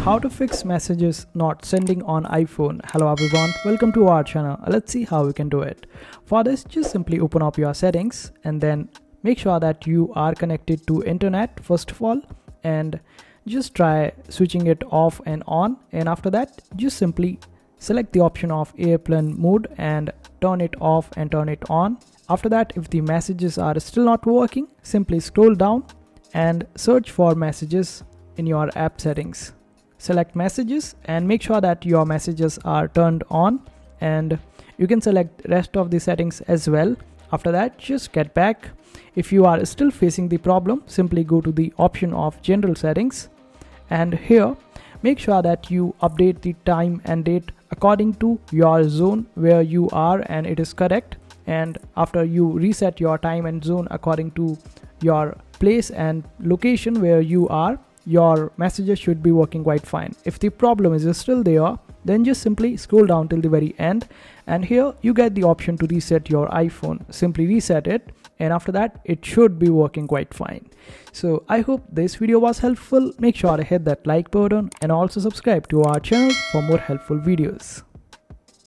How to fix messages not sending on iPhone. Hello everyone, welcome to our channel. Let's see how we can do it. For this, just simply open up your settings and then make sure that you are connected to internet first of all, and just try switching it off and on, and after that just simply select the option of airplane mode and turn it off and turn it on. After that, if the messages are still not working, simply scroll down and search for messages in your app settings. Select messages and make sure that your messages are turned on, and you can select rest of the settings as well. After that, just get back. If you are still facing the problem, simply go to the option of general settings, and here make sure that you update the time and date according to your zone where you are and it is correct. And after you reset your time and zone according to your place and location where you are, your messages should be working quite fine. If the problem is still there, then just simply scroll down till the very end, and here you get the option to reset your iPhone. Simply reset it, and after that it should be working quite fine. So I hope this video was helpful. Make sure to hit that like button and also subscribe to our channel for more helpful videos.